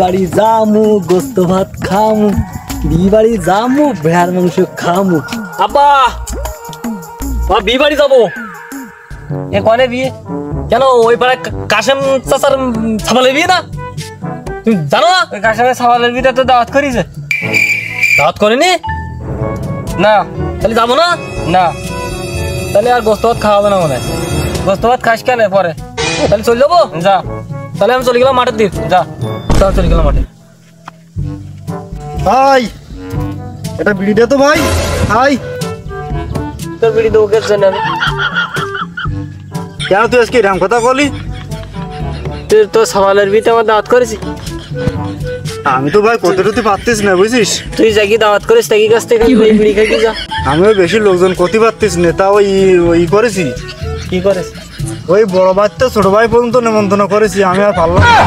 বাড়ি জামু গোস্ত ভাত খামু বিয়ে বাড়ি জামু ভেড়ার মাংস খামু। আব্বা বিয়ে বাড়ি যাবো। এ কনে বিয়ে? কেন ওই পাড়ায় কাশেম চাচার ছাবালের বিয়ে না? তুমি জানো না? ওই কাশেমের ছাবালের বিয়েটা তো দাওয়াত করেছে। দাওয়াত করেনি? না। তাহলে যাবো না? না। তাহলে আর গোস্ত ভাত খাওয়াবে না মনে হয়। গোস্ত ভাত খাস কেন পরে? তাহলে চলে যাবো। যা। তাহলে আমি চলে গেলাম মাঠের দিক। যা। তাহলে চলে গেলাম মাঠে। ভাই এটা বিড়ি দে তো ভাই। হাই তোর বিড়ি দেবো কেন জানি আমি? কেন তুই আজকে এরকম কথা বলি? তুই তো ছাবালের বিয়েতে আমার দাওয়াত করেছি। আমি তো ভাই কতটুকু পারতিস না বুঝিস। তুই যাকি দাওয়াত করিস তাকি কাছ থেকে এই বিড়ি খাই যা। আমিও বেশি লোকজন করতে পারতিস না, তা ওই করেছি। কি করিস? ওই বড় বাচ্চা ছোট ভাই পর্যন্ত নেমন্তন্ন করেছি, আমি আর পারলাম না।